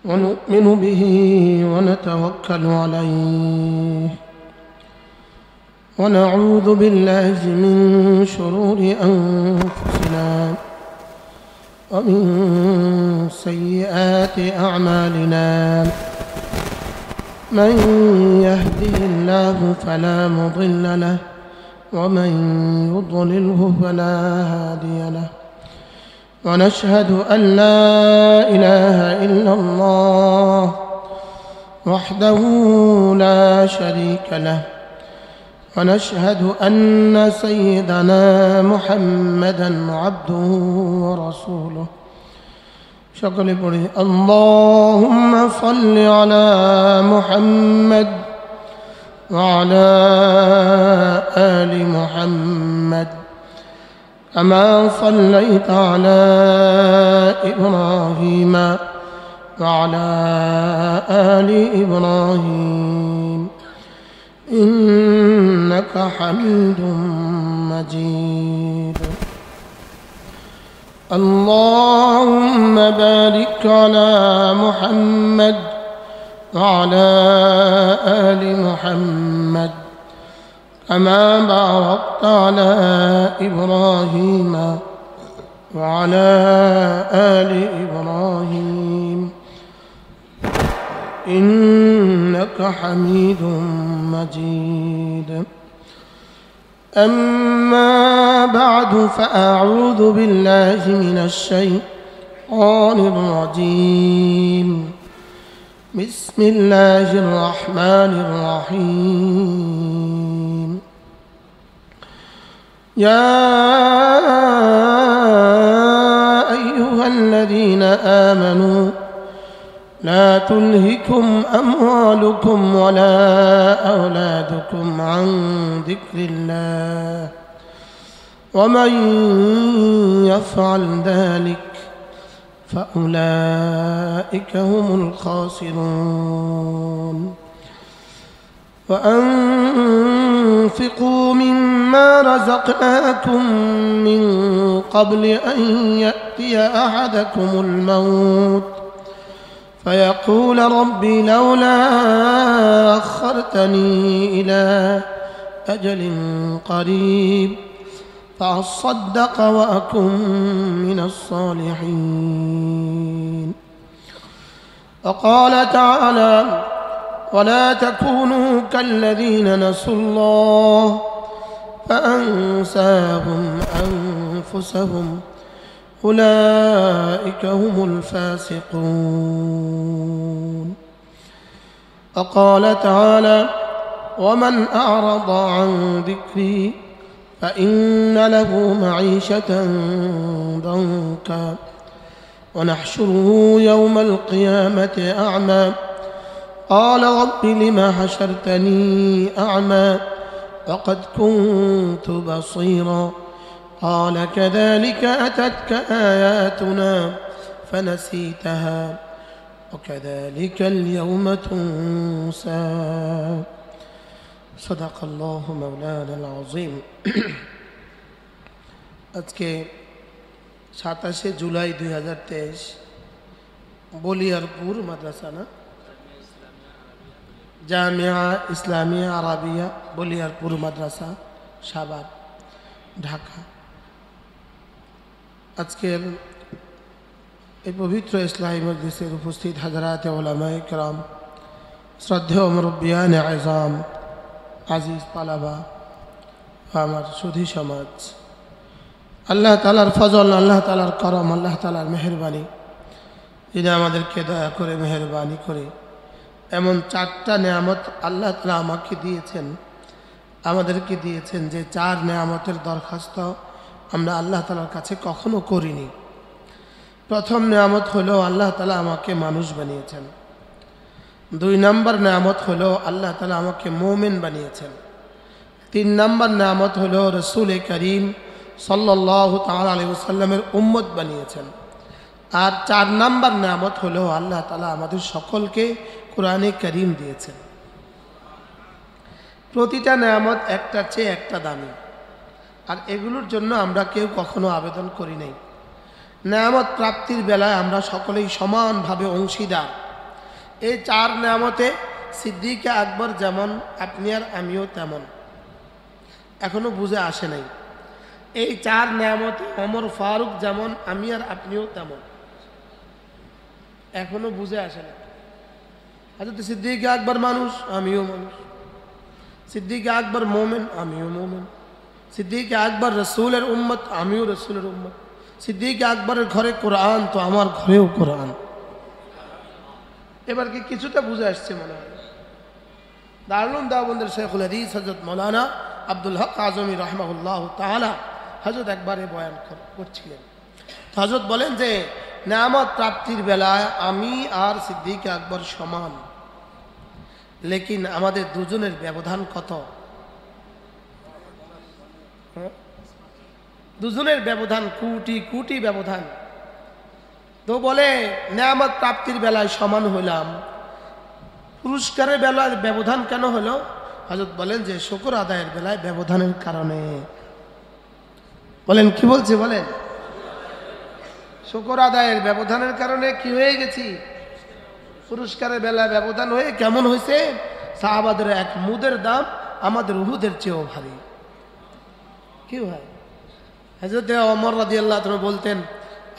ونؤمن به ونتوكل عليه ونعوذ بالله من شرور أنفسنا ومن سيئات أعمالنا من يهده الله فلا مضل له ومن يضلله فلا هادي له ونشهد أن لا إله إلا الله وحده لا شريك له ونشهد أن سيدنا محمدا عبده ورسوله شكرا بني اللهم صل على محمد وعلى آل محمد كما صليت على إبراهيم وعلى آل إبراهيم إنك حميد مجيد اللهم بارك على محمد وعلى آل محمد كما باركت على إبراهيم وعلى آل إبراهيم إنك حميد مجيد أما بعد فأعوذ بالله من الشيطان الرجيم بسم الله الرحمن الرحيم يا أيها الذين آمنوا لا تلهكم أموالكم ولا أولادكم عن ذكر الله ومن يفعل ذلك فأولئك هم الخاسرون وأنفقوا مما رزقناكم من قبل أن يأتي أحدكم الموت فيقول ربي لولا أخرتني إلى أجل قريب فأصدق وأكن من الصالحين وقال تعالى ولا تكونوا كالذين نسوا الله فأنساهم أنفسهم أولئك هم الفاسقون وقال تعالى ومن أعرض عن ذكري فإن له معيشة ضنكا ونحشره يوم القيامة أعمى قال رب لم حشرتني أعمى وقد كنت بصيرا قال كذلك أتتك آياتنا فنسيتها وكذلك اليوم تنسى صدق الله مولانا العظيم আজকে 27 জুলাই 2023 বলিয়ারপুর মাদ্রাসা না জামিয়া ইসলামিয়া আরাবিয়া বলিয়ারপুর মাদ্রাসা সাভার ঢাকা আজকের এই পবিত্র ইসলামী মজলিসের উপস্থিত হাজরাত উলামায়ে কেরাম শ্রদ্ধেয় মুরব্বিয়ান আযম আজিজ পালাবা আমার সুধী সমাজ আল্লাহ তাআলার ফজল আল্লাহ তাআলার করম আল্লাহ তাআলার মেহেরবানি যিনি আমাদেরকে দয়া করে মেহেরবানি করে এমন 4টা নিয়ামত আল্লাহ তাআলা আমাকে দিয়েছেন আমাদেরকে দিয়েছেন যে 4 নিয়ামতের দরখাস্ত আমরা আল্লাহ তাআলার কাছে কখনো করিনি প্রথম নিয়ামত হলো আল্লাহ তাআলা আমাকে মানুষ বানিয়েছেন 2 নম্বর নিয়ামত হলো আল্লাহ তাআলা আমাকে মুমিন বানিয়েছেন 3 নম্বর নিয়ামত হলো রাসূল করিম সাল্লাল্লাহু তাআলা আলাইহি ওয়াসাল্লামের উম্মত বানিয়েছেন আর 4 নম্বর নিয়ামত হলো আল্লাহ তাআলা আমাদের সকলকে কোরআনে কারীম দিয়েছেন প্রতিটা নিয়ামত একটার চেয়ে একটা দামি আর এগুলোর জন্য আমরা কেউ কখনো আবেদন করি নাই নিয়ামত প্রাপ্তির বেলায় আমরা সকলেই সমানভাবে অংশীদার এই 4 নেয়ামতে সিদ্দিক আকবর যেমন আপনি আর আমিও তেমন, এখনো বুঝে আসে নাই। এই 4 নেয়ামতে ওমর ফারুক যেমন আমি আর আপনিও তেমন, এখনো বুঝে আসে না। হযরত সিদ্দিক আকবর মানুষ, আমিও মানুষ। সিদ্দিক আকবর মোমেন, আমিও মোমেন। সিদ্দিক আকবর রসুলের উম্মত, আমিও রসুলের উম্মত। সিদ্দিক আকবরের ঘরে কোরআন তো আমার ঘরেও কোরআন। এবার কি কিছুটা বুঝে আসছে মনে হয়? দারুল দেওবন্দের শেখুল হাদিস হযরত মৌলানা আব্দুল হক আজমি রাহমাহুল্লাহ তাআলা হযরত একবারে বয়ান করছিলেন। হযরত বলেন যে নেয়ামত প্রাপ্তির বেলায় আমি আর সিদ্দিক আকবর সমান, লেকিন আমাদের দুজনের ব্যবধান কত? দুজনের ব্যবধান কোটি কোটি ব্যবধান। তো বলে নেয়ামত প্রাপ্তির বেলায় সমান হইলাম, পুরস্কারের বেলায় ব্যবধান কেন হলো? হযরত বলেন যে শুকর আদায়ের বেলায় ব্যবধানের কারণে। বলেন কি বলছে? বলেন শুকর আদায়ের ব্যবধানের কারণে কি হয়ে গেছি? পুরস্কারের বেলায় ব্যবধান হয়ে কেমন হয়েছে? সাহাবাদের এক মুদের দাম আমাদের উহুদের চেয়েও ভারী। কি হয়? হযরত ওমর রাদিয়াল্লাহু তাআলা বলতেন,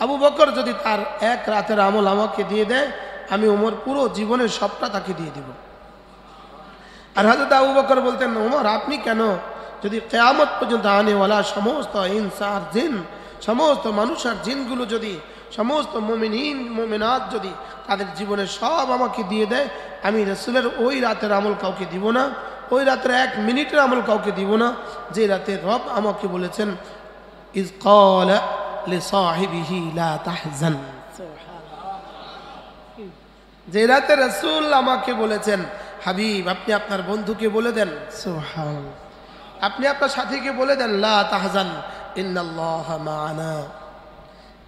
আবু বকর যদি তার এক রাতের আমল আমাকে দিয়ে দেয়, আমি ওমর পুরো জীবনের সবটা তাকে দিয়ে দিব। আর হযরত আবু বকর বলতেন, ওমর আপনি কেন? যদি কিয়ামত পর্যন্ত আনেওয়ালা সমস্ত ইনস আর জিন, সমস্ত মানুষ আর জিনগুলো যদি, সমস্ত মুমিনিন মুমিনাত যদি তাদের জীবনের সব আমাকে দিয়ে দেয়, আমি রাসূলের ওই রাতের আমল কাউকে দিব না, ওই রাতের 1 মিনিটের আমল কাউকে দিব না যে রাতে রব আমাকে বলেছেন ইজ ক্বালা লিসাহিবিহি লা তাহজান। যে রাতে রাসূল আমাকে বলেছেন, হাবিব আপনি আপনার বন্ধুকে বলে দেন, সুবহানাল্লাহ, আপনি আপনার সাথীকে বলে দেন লা তাহজান ইন্নাল্লাহা মা'ানা।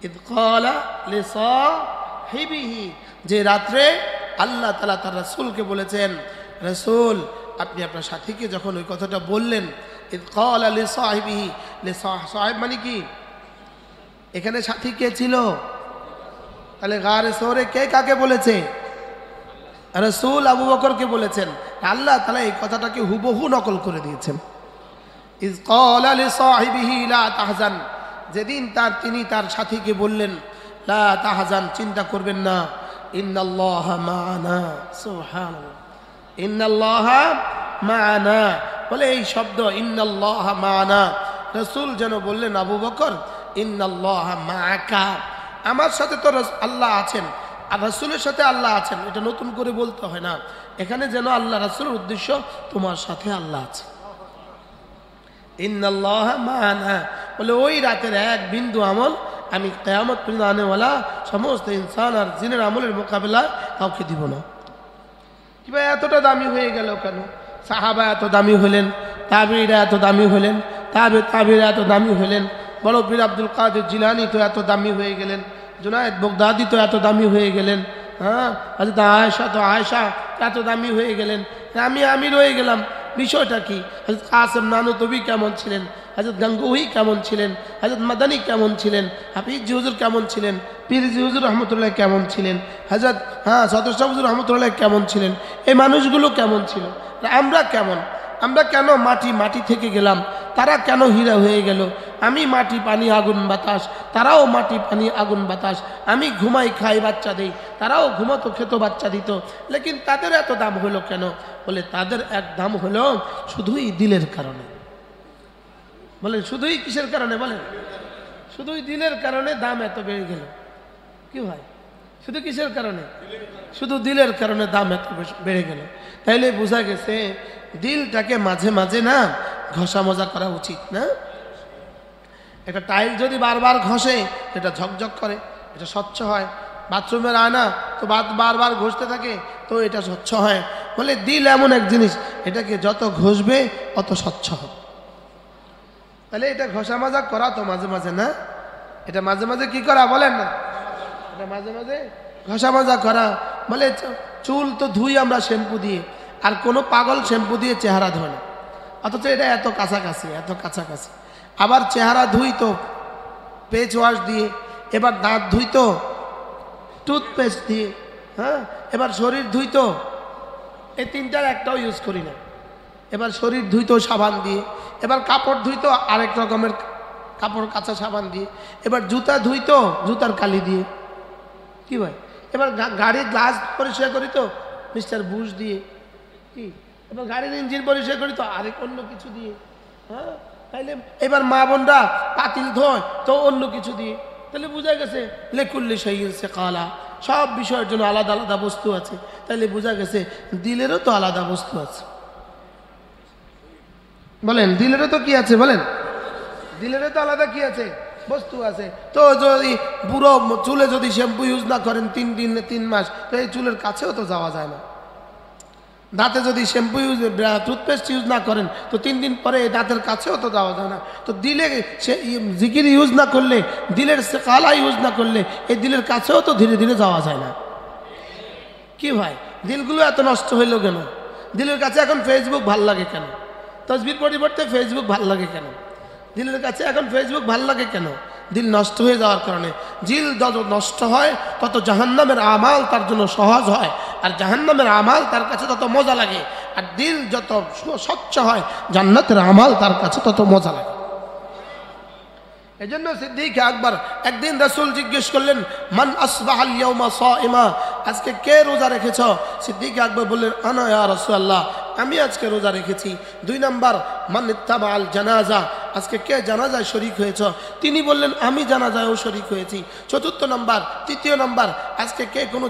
ইজ ক্বালা লিসাহিবিহি, যে রাত্রে আল্লাহ তাআলা তার রাসূলকে বলেছেন, রাসূল আপনি আপনার সাথীকে যখন ওই কথাটা বললেন, ইজ ক্বালা লিসাহিবিহি, সাহেব মানে কি? এখানে সাথী কে ছিল? তাহলে গারে সওরে কে কাকে বলেছে? রাসূল আবু বকরকে বলেছেন। আল্লাহ তাআলা এই কথাটাকে হুবহু নকল করে দিয়েছেন। ইজ ক্বালা লিসাহিবিহি লা তাহজান, যেদিন তিনি তার সাথীকে বললেন লা তাহজান, চিন্তা করবেন না, ইন্নাল্লাহা মা'ানা। সুবহানাল্লাহ, ইন্নাল্লাহা মা'ানা। বলে এই শব্দ ইন্নাল্লাহা মা'ানা, রাসূল যেন বললেন আবু বকর ইন্নাল্লাহা মা'াকা, আমার সাথে তো আল্লাহ আছেন আর রাসূলের সাথে আল্লাহ আছেন, এটা নতুন করে বলতে হয় না। এখানে যেন আল্লাহ রাসূলের উদ্দেশ্য তোমার সাথে আল্লাহ আছে। ইন্নাল্লাহা মা'ানা বলে ওই রাতের 1 বিন্দু আমল আমি কিয়ামত পর্যন্ত আনেওয়ালা সমস্ত ইনসান আর জিনের আমলের মোকাবেলায় কাউকে দিব না। কিবা এতটা দামি হয়ে গেল কেন? সাহাবা এত দামি হলেন, তাবিঈরা এত দামি হলেন, তাবিঈরা এত দামি হলেন, বড় পীর আব্দুল কাদের জিলানী তো এত দামি হয়ে গেলেন, জুনায়েদ বাগদাদি তো এত দামি হয়ে গেলেন, হ্যাঁ হযরত আয়েশা এত দামি হয়ে গেলেন, আমি রয়ে গেলাম। বিষয়টা কি? হযরত কাসেম নানুতুবি কেমন ছিলেন, হযরত গঙ্গোহী কেমন ছিলেন, হযরত মাদানী কেমন ছিলেন, হাফিজ হুজুর কেমন ছিলেন, পীর হুজুর রহমতুল্লাহ কেমন ছিলেন, হযরত সদর শাহ হুজুর রহমতুল্লাহ কেমন ছিলেন, এই মানুষগুলো কেমন ছিল? আমরা কেমন? আমরা কেন মাটি থেকে গেলাম? তারা কেন হীরা হয়ে গেল? আমি মাটি পানি আগুন বাতাস, তারাও মাটি পানি আগুন বাতাস। আমি ঘুমাই খাই বাচ্চা দেই, তারাও ঘুমাতো খেতো বাচ্চা দিত, লেকিন তাদের এত দাম হলো কেন? বলে তাদের এক দাম হলো শুধুই দিলের কারণে। বলেন শুধুই কিসের কারণে? বলেন শুধুই দিলের কারণে দাম এত বেড়ে গেল। কি ভাই, শুধু কিসের কারণে? শুধু দিলের কারণে দাম এত বেড়ে গেল। তাইলে বোঝা গেছে দিলটাকে মাঝে মাঝে না ঘষা মজা করা উচিত না। একটা টাইল যদি বারবার ঘষে এটা ঝকঝক করে, এটা স্বচ্ছ হয়। বাথরুমের আয়না তো বারবার ঘষতে থাকে তো এটা স্বচ্ছ হয়। বলে দিল এমন এক জিনিস, এটাকে যত ঘষবে অত স্বচ্ছ হবে। তাহলে এটা ঘষা মাজা করা তো মাঝে মাঝে না, এটা মাঝে মাঝে কি করা বলেন না, এটা মাঝে মাঝে ঘষা মাজা করা। বলে চুল তো ধুই আমরা শ্যাম্পু দিয়ে, আর কোনো পাগল শ্যাম্পু দিয়ে চেহারা ধোয় না, অথচ এটা এত কাছাকাছি। আবার চেহারা ধুই তো ফেস ওয়াশ দিয়ে, এবার দাঁত ধুই তো টুথপেস্ট দিয়ে, হ্যাঁ, এবার শরীর ধুইতো, এই তিনটার একটাও ইউজ করি না। এবার শরীর ধুইতো সাবান দিয়ে, এবার কাপড় ধুইতো আরেক রকমের কাপড় কাঁচা সাবান দিয়ে, এবার জুতা ধুইতো জুতার কালি দিয়ে, কি ভাই? এবার গাড়ির গ্লাস পরিষ্কার করিত মিস্টার বুশ দিয়ে, কি? এবার গাড়ির ইঞ্জিন পরিষ্কার করিত আরেক অন্য কিছু দিয়ে। হ্যাঁ, তাইলে এবার মা বোনরা পাতিল ধোয় তো অন্য কিছু দিয়ে। তাহলে বোঝা গেছে লেকুল্লি সে কালা, সব বিষয়ের জন্য আলাদা আলাদা বস্তু আছে। তাইলে বোঝা গেছে দিলেরও তো আলাদা বস্তু আছে। বলেন দিলেরও তো কি আছে? বলেন দিলেরও তো আলাদা কি আছে? বস্তু আছে। তো যদি পুরো চুলে যদি শ্যাম্পু ইউজ না করেন 3 দিন 3 মাস, তো এই চুলের কাছেও তো যাওয়া যায় না। দাঁতে যদি শ্যাম্পু ইউজ টুথপেস্ট ইউজ না করেন তো 3 দিন পরে দাঁতের কাছেও তো যাওয়া যায় না। তো দিলে সে জিকির ইউজ না করলে, দিলের কালা ইউজ না করলে এই দিলের কাছেও তো ধীরে ধীরে যাওয়া যায় না। কি ভাই, দিলগুলো এত নষ্ট হইল কেন? দিলের কাছে এখন ফেসবুক ভাল লাগে কেন? তসবির পরিবর্তে ফেসবুক ভাল লাগে কেন? দিলের কাছে এখন ফেসবুক ভাল লাগে কেন? দিল নষ্ট হয়ে যাওয়ার কারণে। দিল যত নষ্ট হয় তত জাহান্নামের আমাল তার জন্য সহজ হয়, আর জাহান্নামের আমাল তার কাছে তত মজা লাগে। আর দিল যত স্বচ্ছ হয় জান্নাতের আমাল তার কাছে তত মজা লাগে। এই জন্য সিদ্দিক আকবর একদিন রাসূল জিজ্ঞেস করলেন, মান আসবাহাল ইয়াউমা সাইমা, আজকে কে রোজা রেখেছ? সিদ্দিক আকবর বললেন, আনা ইয়া রাসূলুল্লাহ, আমি আজকে রোজা রেখেছি। 2 নাম্বার, মান ইত্তাবাল জানাজা, আজকে কে জানাজায় শরীক হয়েছ? তিনি বললেন, আমি জানাজায়ও শরীক হয়েছি। 4 নাম্বার, 3 নাম্বার, আজকে কে কোনো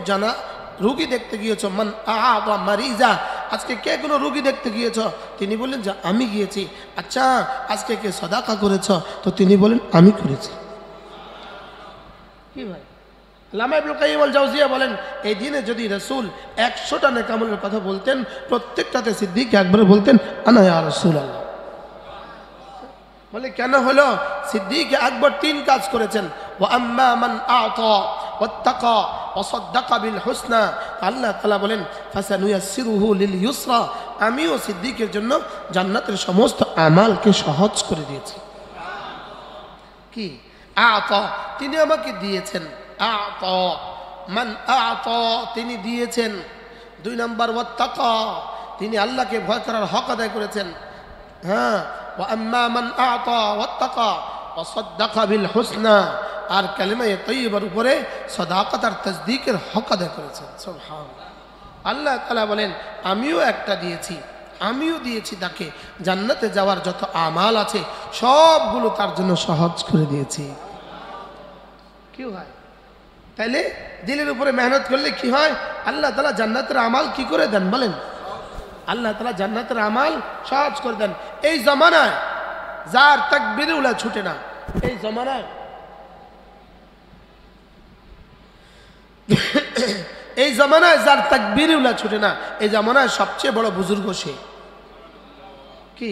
রুগী দেখতে গিয়েছ? মান আ'আদা মারিজা, আজকে কে কোনো রুগী দেখতে গিয়েছ? তিনি বললেন যে আমি গিয়েছি। আচ্ছা, আজকে কে সাদাকা করেছ? তো তিনি বলেন আমি করেছি। কি ভাই, আল্লামা ইবনুল কাইয়িম আল জাওজিয়া বলেন, এই দিনে যদি রাসূল 100টা নেক আমলের কথা বলতেন, প্রত্যেকটাতে সিদ্দিক আকবর বলতেন আনা ইয়া রাসূলুল্লাহ। বলে কেন হলো? সিদ্দিক আকবর 3 কাজ করেছেন। ওয়া আম্মা মান আ'তা ওয়াত্তাকা ওয়া সাদ্দাকা বিল হুসনা, আল্লাহ তাআলা বলেন ফাসানুয়াসসিরুহু লিল ইউসরা, আমিও সিদ্দিকের জন্য জান্নাতের সমস্ত আমালকে সহজ করে দিয়েছি। কি আ'তা, তিনি আমাকে দিয়েছেন। আ'তা মান আ'তা, তিনি দিয়েছেন। 2 নাম্বার ওয়াত্তাকা, তিনি আল্লাহকে ভয় করার হক আদায় করেছেন। হ্যাঁ, ওয়া আম্মা মান আ'তা ওয়াত্তাকা ওয়া সাদ্দাকা বিল হুসনা, আর কালিমায়ে তাইয়্যিবার উপরে সাদাকাত আর তাসদীকের হক আদায় করেছেন। সুবহানাল্লাহ। আল্লাহ তাআলা বলেন আমিও একটা দিয়েছি, আমিও দিয়েছি তাকে জান্নাতে যাওয়ার যত আমাল আছে সবগুলো তার জন্য সহজ করে দিয়েছি। কি হয়? তাইলে দিলের উপরে মেহনত করলে কি হয়? আল্লাহ তাআলা জান্নাতের আমাল কি করে দেন বলেন? আল্লাহ তাআলা জান্নাতের আমাল সহজ করে দেন। এই জামানায় যার তাকবীরে উলা ছুটে না, এই জামানায় এই জামানায় যার তাকবীরে উলা ছুটে না, এই জামানায় সবচেয়ে বড় বুজুর্গ সে। কি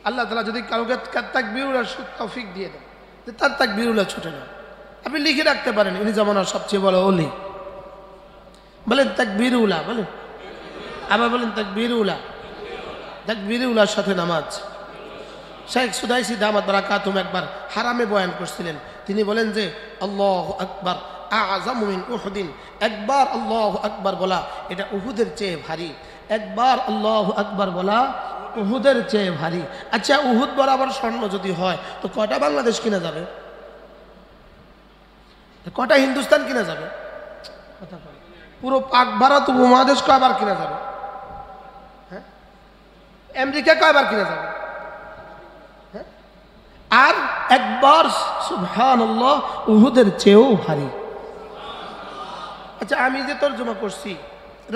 আল্লাহ তাআলা যদি কাউকে তাকবীরে উলা তৌফিক দিয়ে দেন যে তার তাকবীরে উলা ছুটে না, আপনি লিখে রাখতে পারেন ইনি জামানার সবচেয়ে বড় ওলি। বলেন তাকবীরে উলা, বলেন আবার বলেন তাকবীরে উলা। তাকবীরে উলার সাথে নামাজ। শেখ সুদাইসি দামাত বারাকাতুহুম একবার হারামে বয়ান করছিলেন। তিনি বলেন যে আল্লাহু আকবার আ'যামু মিন উহুদিন, একবার আল্লাহু আকবার বলা এটা উহুদের চেয়ে ভারী। একবার আল্লাহু আকবার বলা উহুদের চেয়ে ভারী। আচ্ছা, উহুদ বরাবর স্বর্ণ যদি হয় তো কটা বাংলাদেশ কিনা যাবে? কটা হিন্দুস্তান কিনা যাবে? পুরো পাক ভারত উপমহাদেশ কয়বার কিনা যাবে? হ্যাঁ, আমেরিকা কয়বার কিনা যাবে? হ্যাঁ, আর একবার সুবহানাল্লাহ উহুদের চেয়েও ভারী। আচ্ছা, আমি যে তর্জমা করছি,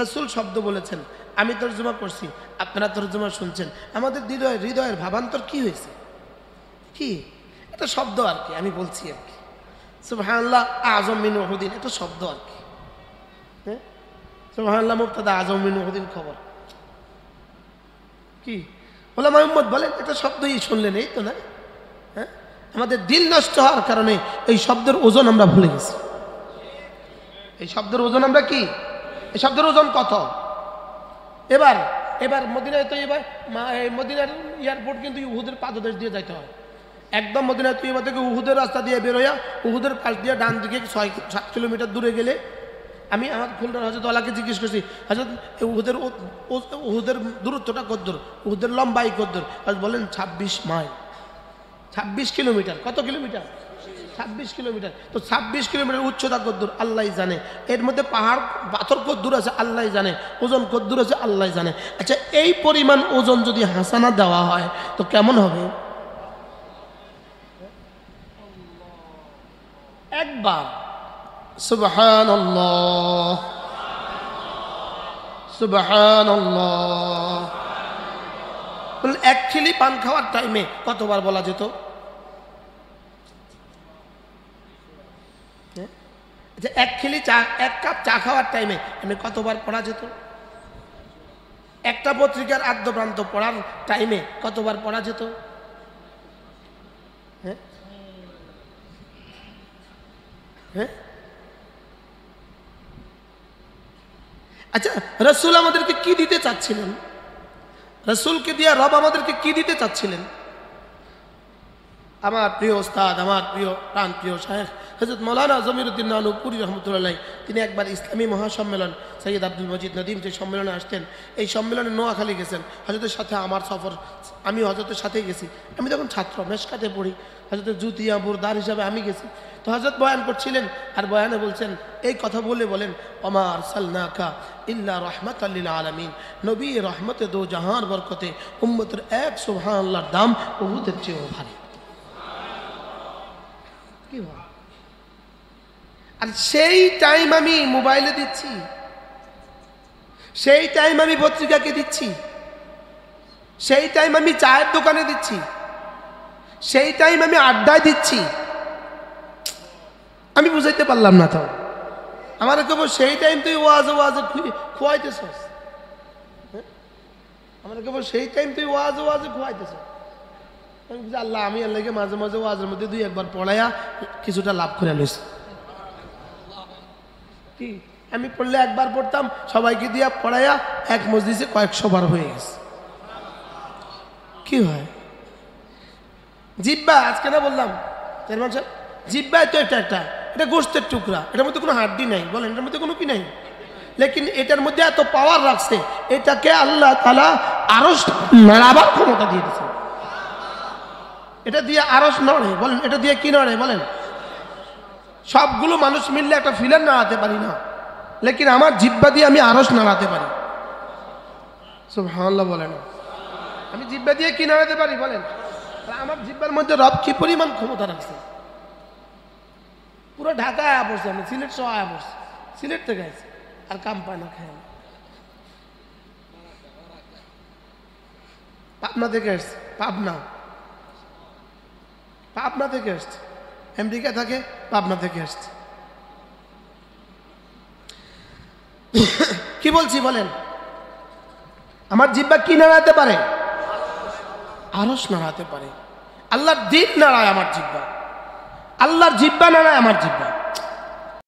রাসূল শব্দ বলেছেন, আমি তর্জমা করছি, আপনারা তর্জমা শুনছেন, আমাদের হৃদয়ের ভাবান্তর কি হয়েছে? কি এটা শব্দ আর কি, আমি বলছি আর কি। সুবহানাল্লাহ আযম মিন উহুদিন, এটা শব্দ আর কি। হ্যাঁ, সুবহানাল্লাহ মুবতাদা, আযম মিন উহুদিন খবর। কি উলামা উম্মত বলেন এটা শব্দই শুনলেন, এই তো না? হ্যাঁ, আমাদের দিল নষ্ট হওয়ার কারণে এই শব্দের ওজন আমরা ভুলে গেছি। এই শব্দের ওজন আমরা কি, এই শব্দের ওজন কত? এবার মদিনায় তো এবার মদিনার এয়ারপোর্ট কিন্তু উহুদের পাদদেশ দিয়ে যাইতে হয়। একদম মদিনা তৈয়বা থেকে উহুদের রাস্তা দিয়ে বেরোয়া উহুদের পাশ দিয়ে ডান দিকে 6-7 কিলোমিটার দূরে গেলে আমি আমার খুলনার হযরত ওয়ালাকে জিজ্ঞেস করছি, হযরত উহুদের দূরত্বটা কতদূর, উহুদের লম্বাই কতদূর? হযরত বলেন 26 মাইল, 26 কিলোমিটার। কত কিলোমিটার? 26 কিলোমিটার। তো 26 কিলোমিটার উচ্চতা কতদূর আল্লাহই জানে, এর মধ্যে পাহাড় পাথর কতদূর আছে আল্লাহই জানে, ওজন কতদূর আছে আল্লাহই জানে। আচ্ছা, এই পরিমাণ ওজন যদি হাসানা দেওয়া হয় তো কেমন হবে? একবার সুবহানাল্লাহ সুবহানাল্লাহ বলেন, এক খিলি পান খাওয়ার টাইমে কতবার বলা যেত? আচ্ছা, এক খিলি চা, এক কাপ চা খাওয়ার টাইমে আমি কতবার পড়া যেত? একটা পত্রিকার আদ্যপ্রান্ত পড়ার টাইমে কতবার পড়া যেত? হ্যাঁ হ্যাঁ আচ্ছা, রাসূল আমাদেরকে কি দিতে চাচ্ছিলেন? রাসূলকে দিয়ে রব আমাদেরকে কি দিতে চাচ্ছিলেন? আমার প্রিয় ওস্তাদ, আমার প্রিয় প্রাণ প্রিয় শায়েখ হযরত মাওলানা জমিরুদ্দিন নানুপুরি রহমতুল্লাহ আলাইহি, তিনি একবার ইসলামী মহাসম্মেলন সৈয়দ আব্দুল মজিদ নদীম যে সম্মেলনে আসতেন, এই সম্মেলনে নোয়াখালী গেছেন। হযরতের সাথে আমার সফর, আমি হযরতের সাথেই গেছি। আমি তখন ছাত্র, মেশকাতে পড়ি। হযরতের জুতিয়া বুরদার হিসাবে আমি গেছি। তো হযরত বয়ান করছিলেন, আর বয়ানে বলছেন, এই কথা বলেন, ওমা আরসালনাকা ইল্লা রাহমাতাল লিল আলামিন, নবী রহমতে দো জাহান বরকতে উম্মতের এক সুবহানাল্লাহর দাম উহুদের চেয়েও ভারী। কি হয়? আর সেই টাইম আমি মোবাইলে দিচ্ছি, সেই টাইম আমি পত্রিকাকে দিচ্ছি, সেই টাইম আমি চায়ের দোকানে দিচ্ছি, সেই টাইম আমি আড্ডায় দিচ্ছি। আমি বুঝাইতে পারলাম না। তো আমার কেবল সেই টাইম তুই ওয়াজে খোয়াইতেছস, আমার কেবল সেই টাইম তুই ওয়াজে খোয়াইতেছ। আমি বুঝি আল্লাহ, আমি আল্লাহকে মাঝে মাঝে ওয়াজের মধ্যে 2-1 বার পড়াইয়া কিছুটা লাভ করে লইছি। কি আমি পড়লে একবার পড়তাম, সবাইকে দিয়া পড়াইয়া এক মজলিসে কয়েকশো বার হয়ে গেছে। কি হয়? জিব্বা, আজকে না বললাম চেয়ারম্যান সাহেব, জিব্বা তো এটা গোশতের টুকরা, এটার মধ্যে কোনো হাড্ডি নাই, বলেন এটার মধ্যে কোনো কি নাই, লেকিন এটার মধ্যে এত পাওয়ার রাখছে, এটাকে আল্লাহ তাআলা আরশ নাড়াবার ক্ষমতা দিয়ে দিয়েছে। এটা দিয়ে আরশ নড়ে, বলেন এটা দিয়ে কি নড়ে? বলেন সবগুলো মানুষ মিললে একটা ফিলার নাড়াতে পারি না, লেকিন আমার জিব্বা দিয়ে আমি আরশ নাড়াতে পারি। সুবহানাল্লাহ বলেন, আমি জিব্বা দিয়ে কি নাড়াতে পারি? বলেন আমার জিব্বার মধ্যে রব কি পরিমাণ ক্ষমতা রাখছে। পুরো ঢাকা আয়া পড়ছে, আমি সিলেট সহ আয়া পড়ছি, সিলেট থেকে আসছি, আর কাম পায় না, খায় না। পাবনা থেকে আসছে, পাবনা থেকে আসছে, আমেরিকা থাকে, পাবনা থেকে আসছে। কি বলছি বলেন? আমার জিব্বা কি নাড়াতে পারে? আরশ নাড়াতে পারে। আল্লাহর দিন নাড়ায় আমার জিব্বা, আল্লাহর জিব্বা নাড়ায় আমার জিব্বা।